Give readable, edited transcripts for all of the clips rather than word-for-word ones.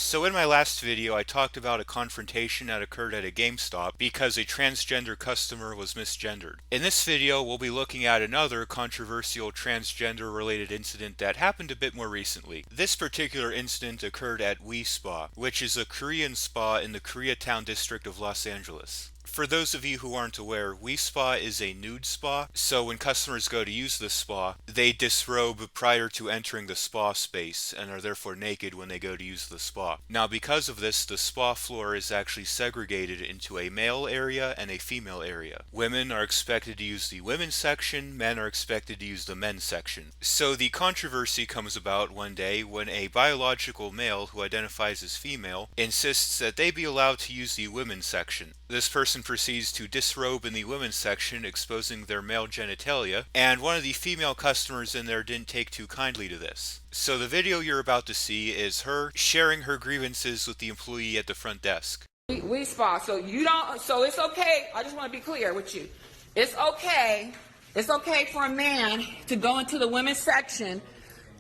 So in my last video, I talked about a confrontation that occurred at a GameStop because a transgender customer was misgendered. In this video, we'll be looking at another controversial transgender related incident that happened a bit more recently. This particular incident occurred at Spa, which is a Korean spa in the KOREATOWN district of Los Angeles. For those of you who aren't aware, Spa is a nude spa, so when customers go to use the spa, they disrobe prior to entering the spa space and are therefore naked when they go to use the spa. Now because of this, the spa floor is actually segregated into a male area and a female area. Women are expected to use the women's section, men are expected to use the men's section. So the controversy comes about one day when a biological male who identifies as female insists that they be allowed to use the women's section. This person proceeds to disrobe in the women's section, exposing their male genitalia, and one of the female customers in there didn't take too kindly to this. So the video you're about to see is her sharing her grievances with the employee at the front desk. We spa, so you don't, so it's okay, I just want to be clear with you. It's okay for a man to go into the women's section,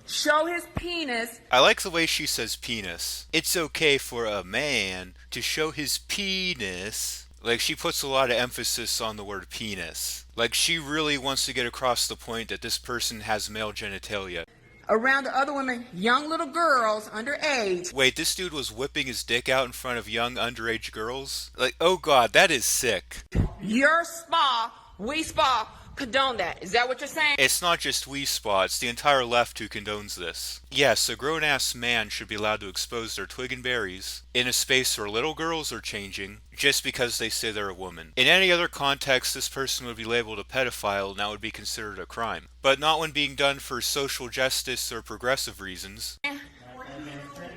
show his penis. I like the way she says penis. It's okay for a man to show his penis. Like, she puts a lot of emphasis on the word penis. Like, she really wants to get across the point that this person has male genitalia. Around the other women, young little girls, underage. Wait, this dude was whipping his dick out in front of young underage girls? Like, oh god, that is sick. Your spa, we spa, condone that. Is that what you're saying? It's not just Spa, it's the entire left who condones this. Yes, a grown-ass man should be allowed to expose their twig and berries in a space where little girls are changing just because they say they're a woman. In any other context, this person would be labeled a pedophile and that would be considered a crime. But not when being done for social justice or progressive reasons.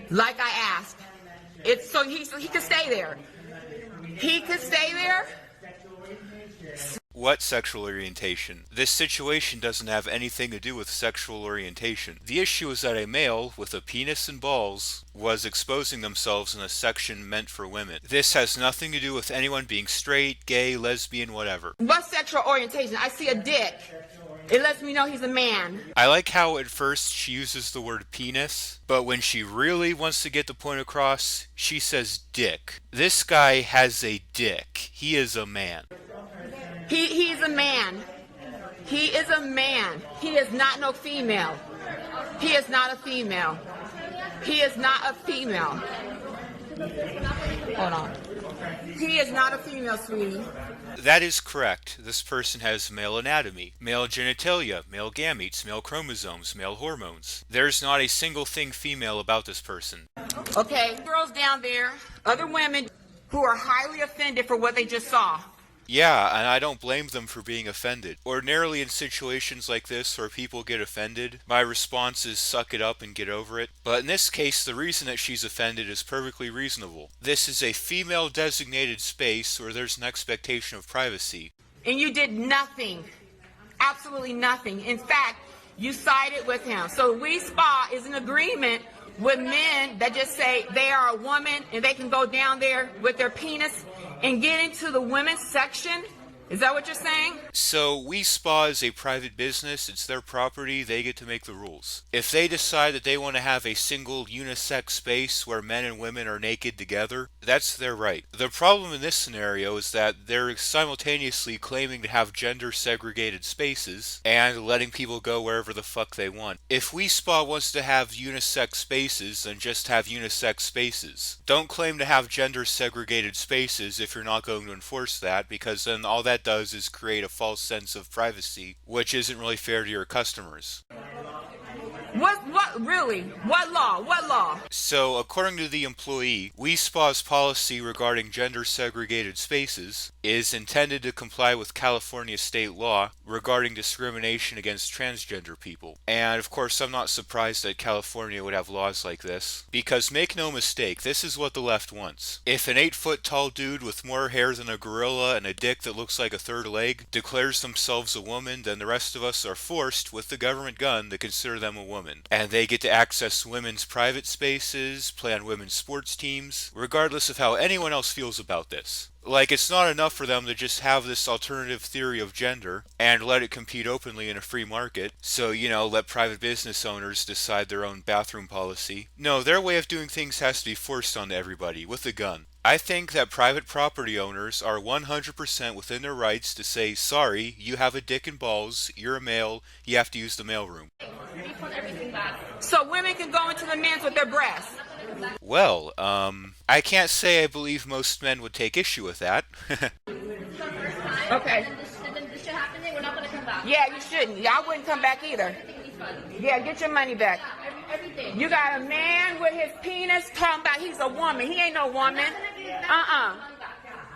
Like I asked. It's so he could stay there. He could stay there. What sexual orientation? This situation doesn't have anything to do with sexual orientation. The issue is that a male with a penis and balls was exposing themselves in a section meant for women. This has nothing to do with anyone being straight, gay, lesbian, whatever. What sexual orientation? I see a dick. It lets me know he's a man. I like how at first she uses the word penis, but when she really wants to get the point across, she says dick. This guy has a dick. He is a man. He's a man. He is a man. He is not no female. He is not a female. He is not a female. Hold on. He is not a female, sweetie. That is correct. This person has male anatomy, male genitalia, male gametes, male chromosomes, male hormones. There's not a single thing female about this person. Okay, girls down there, other women who are highly offended for what they just saw. Yeah, and I don't blame them for being offended. Ordinarily in situations like this where people get offended, my response is suck it up and get over it. But in this case, the reason that she's offended is perfectly reasonable. This is a female designated space where there's an expectation of privacy. And you did nothing. Absolutely nothing. In fact, you sided with him. So Spa is in agreement with men that just say they are a woman and they can go down there with their penis and get into the women's section? Is that what you're saying? So, Spa is a private business, it's their property, they get to make the rules. If they decide that they want to have a single unisex space where men and women are naked together, that's their right. The problem in this scenario is that they're simultaneously claiming to have gender segregated spaces and letting people go wherever the fuck they want. If Spa wants to have unisex spaces, then just have unisex spaces. Don't claim to have gender segregated spaces if you're not going to enforce that, because then all that does is create a false sense of privacy, which isn't really fair to your customers. What really? What law? So, according to the employee, Spa's policy regarding gender segregated spaces is intended to comply with California state law regarding discrimination against transgender people. And of course, I'm not surprised that California would have laws like this, because make no mistake, this is what the left wants. If an 8-foot tall dude with more hair than a gorilla and a dick that looks like a third leg declares themselves a woman, then the rest of us are forced, with the government gun, to consider them a woman. woman, and they get to access women's private spaces, play on women's sports teams, regardless of how anyone else feels about this. Like, it's not enough for them to just have this alternative theory of gender and let it compete openly in a free market. So, let private business owners decide their own bathroom policy. No, their way of doing things has to be forced onto everybody with a gun. I think that private property owners are 100% within their rights to say, sorry, you have a dick and balls, you're a male, you have to use the mailroom. So women can go into the men's with their breasts. Well, I can't say I believe most men would take issue with that. Okay. This should happen. We're not going to come back. Yeah, you shouldn't. Y'all wouldn't come back either. Yeah, get your money back. Everything. You got a man with his penis talking about he's a woman. He ain't no woman.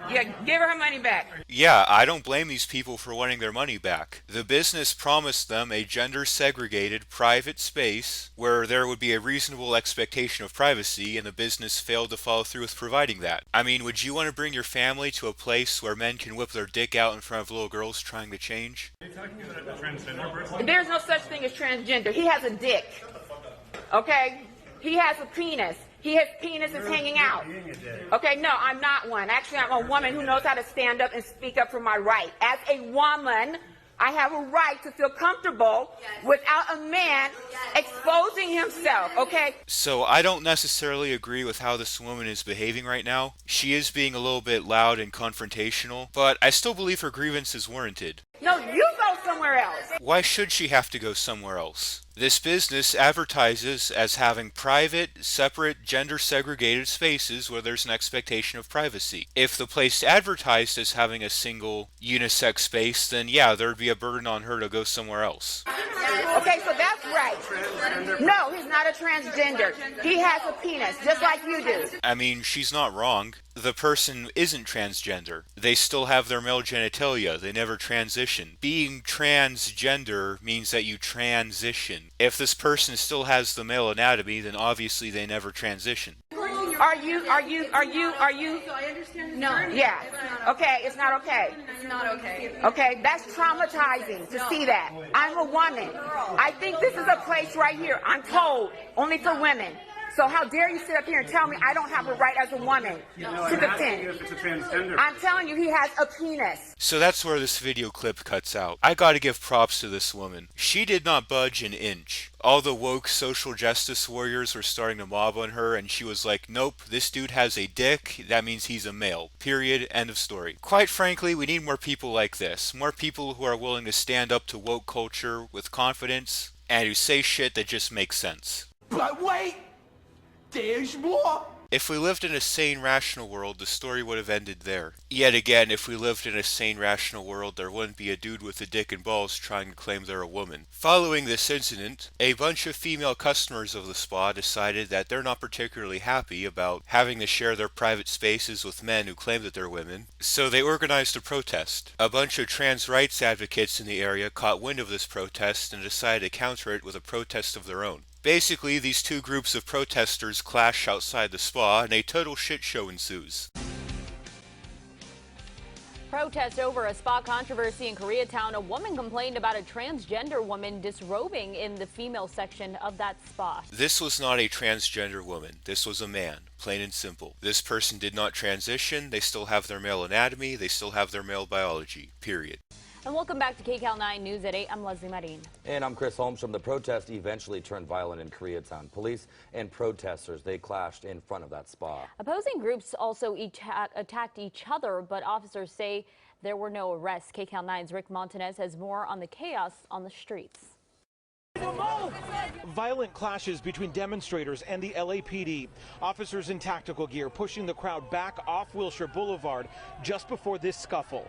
Yeah, give her money back. Yeah, I don't blame these people for wanting their money back. The business promised them a gender-segregated private space where there would be a reasonable expectation of privacy, and the business failed to follow through with providing that. I mean, would you want to bring your family to a place where men can whip their dick out in front of little girls trying to change? Are you talking about a transgender person? There's no such thing as transgender. He has a dick. Okay? He has a penis. His penis is hanging out. Okay, no, I'm not one. Actually, I'm a woman who knows how to stand up and speak up for my right. As a woman, I have a right to feel comfortable without a man exposing himself, okay? So I don't necessarily agree with how this woman is behaving right now. She is being a little bit loud and confrontational, but I still believe her grievance is warranted. No, you go somewhere else. Why should she have to go somewhere else? This business advertises as having private, separate, gender-segregated spaces where there's an expectation of privacy. If the place advertised as having a single unisex space, then yeah, there'd be a burden on her to go somewhere else. Okay, so that's right. No, he's not a transgender. He has a penis, just like you do. I mean, she's not wrong. The person isn't transgender. They still have their male genitalia. They never transition. Being transgender means that you transition. If this person still has the male anatomy, then obviously they never transition. Are you? So I understand. No. Yeah. Okay, it's not okay. It's not okay. Okay, that's traumatizing to see that. I'm a woman. I think this is a place right here, I'm told, only for women. So how dare you sit up here and tell me I don't have a right as a woman to defend? If it's a transgender. I'm telling you, he has a penis. So that's where this video clip cuts out. I gotta give props to this woman. She did not budge an inch. All the woke social justice warriors were starting to mob on her, and she was like, nope, this dude has a dick, that means he's a male. Period. End of story. Quite frankly, we need more people like this. More people who are willing to stand up to woke culture with confidence, and who say shit that just makes sense. But wait! There's more! If we lived in a sane, rational world, the story would have ended there. Yet again, if we lived in a sane, rational world, there wouldn't be a dude with a dick and balls trying to claim they're a woman. Following this incident, a bunch of female customers of the spa decided that they're not particularly happy about having to share their private spaces with men who claim that they're women, so they organized a protest. A bunch of trans rights advocates in the area caught wind of this protest and decided to counter it with a protest of their own. Basically, these two groups of protesters clash outside the spa and a total shit show ensues. Protest over a spa controversy in Koreatown. A woman complained about a transgender woman disrobing in the female section of that spa. This was not a transgender woman. This was a man, plain and simple. This person did not transition. They still have their male anatomy. They still have their male biology, period. And welcome back to KCAL 9 News at 8. I'm Leslie Marin. And I'm Chris Holmstrom. The protest eventually turned violent in Koreatown. Police and protesters, they clashed in front of that spa. Opposing groups also attacked each other, but officers say there were no arrests. KCAL 9's Rick Montanez has more on the chaos on the streets. Violent clashes between demonstrators and the LAPD. Officers in tactical gear pushing the crowd back off Wilshire Boulevard just before this scuffle.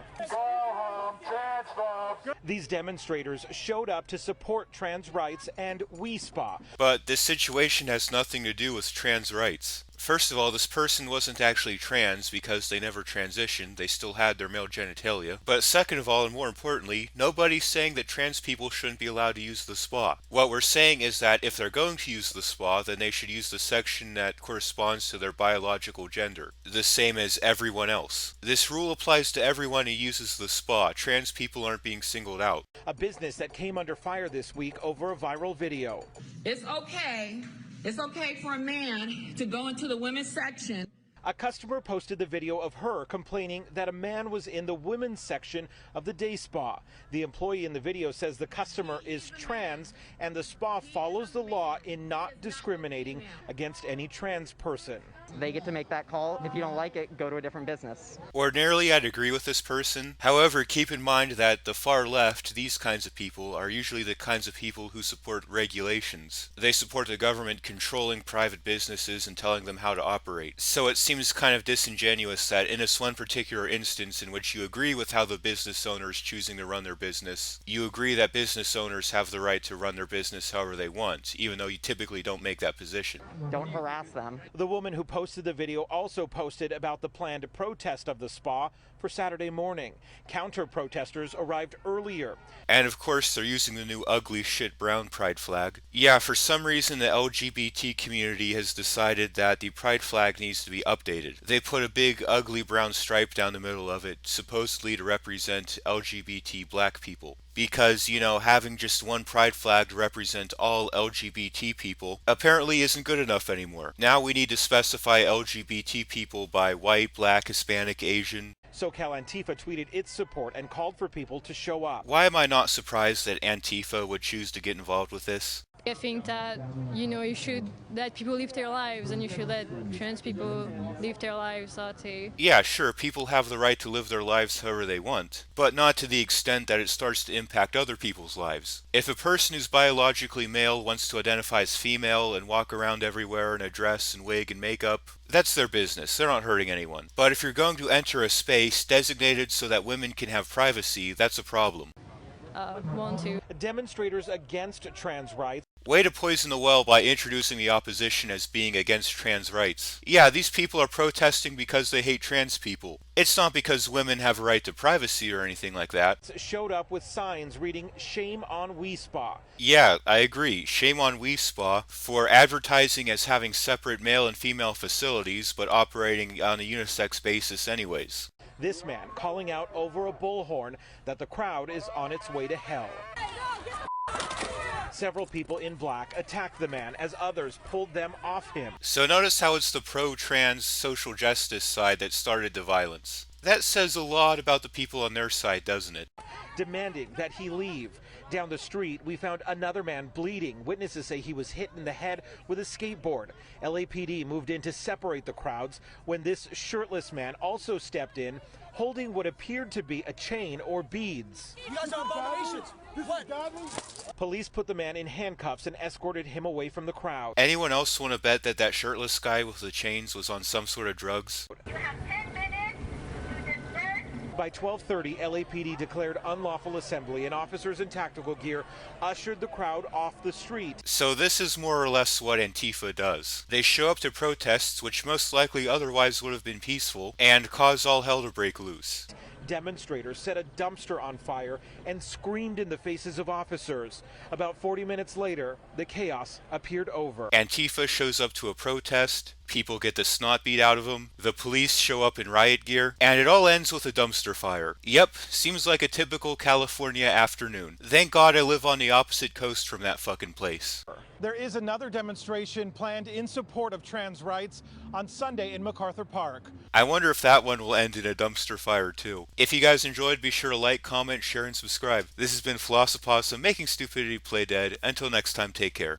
These demonstrators showed up to support trans rights and We Spa. But this situation has nothing to do with trans rights. First of all, this person wasn't actually trans because they never transitioned, they still had their male genitalia. But second of all, and more importantly, nobody's saying that trans people shouldn't be allowed to use the spa. What we're saying is that if they're going to use the spa, then they should use the section that corresponds to their biological gender, the same as everyone else. This rule applies to everyone who uses the spa. Trans people aren't being singled out. A business that came under fire this week over a viral video. It's okay. It's okay for a man to go into the women's section. A customer posted the video of her complaining that a man was in the women's section of the day spa. The employee in the video says the customer is trans and the spa follows the law in not discriminating against any trans person. They get to make that call. If you don't like it, go to a different business. Ordinarily, I'd agree with this person. However, keep in mind that the far left, these kinds of people, are usually the kinds of people who support regulations. They support the government controlling private businesses and telling them how to operate. So it seems kind of disingenuous that in this one particular instance in which you agree with how the business owner is choosing to run their business, you agree that business owners have the right to run their business however they want, even though you typically don't make that position. Don't harass them. The woman who posted the video also posted about the planned protest of the spa for Saturday morning. Counter-protesters arrived earlier. And of course, they're using the new ugly shit brown pride flag. Yeah, for some reason the LGBT community has decided that the pride flag needs to be updated. They put a big ugly brown stripe down the middle of it, supposedly to represent LGBT black people. Because, you know, having just one pride flag to represent all LGBT people apparently isn't good enough anymore. Now we need to specify LGBT people by white, black, Hispanic, Asian. SoCal Antifa tweeted its support and called for people to show up. Why am I not surprised that Antifa would choose to get involved with this? I think that, you should let people live their lives and you should let trans people live their lives, I'd say. Yeah, sure, people have the right to live their lives however they want, but not to the extent that it starts to impact other people's lives. If a person who's biologically male wants to identify as female and walk around everywhere in a dress and wig and makeup, that's their business. They're not hurting anyone. But if you're going to enter a space designated so that women can have privacy, that's a problem. Want to. Demonstrators against trans rights. Way to poison the well by introducing the opposition as being against trans rights. Yeah, these people are protesting because they hate trans people. It's not because women have a right to privacy or anything like that. Showed up with signs reading "Shame on We Spa." Yeah, I agree. Shame on We Spa for advertising as having separate male and female facilities but operating on a unisex basis anyways. This man calling out over a bullhorn that the crowd is on its way to hell. Several people in black attacked the man as others pulled them off him. So notice how it's the pro-trans social justice side that started the violence. That says a lot about the people on their side, doesn't it? Demanding that he leave. Down the street, we found another man bleeding. Witnesses say he was hit in the head with a skateboard. LAPD moved in to separate the crowds when this shirtless man also stepped in, holding what appeared to be a chain or beads. You guys are abominations. What? Police put the man in handcuffs and escorted him away from the crowd. Anyone else want to bet that that shirtless guy with the chains was on some sort of drugs? You have 10 minutes to disperse. By 12:30, LAPD declared unlawful assembly and officers in tactical gear ushered the crowd off the street. So this is more or less what Antifa does. They show up to protests, which most likely otherwise would have been peaceful, and cause all hell to break loose. Demonstrators set a dumpster on fire and screamed in the faces of officers. About 40 minutes later, the chaos appeared over. Antifa shows up to a protest, people get the snot beat out of them, the police show up in riot gear, and it all ends with a dumpster fire. Yep, seems like a typical California afternoon. Thank God I live on the opposite coast from that fucking place. There is another demonstration planned in support of trans rights on Sunday in MacArthur Park. I wonder if that one will end in a dumpster fire too. If you guys enjoyed, be sure to like, comment, share, and subscribe. This has been Philosophossum, making stupidity play dead. Until next time, take care.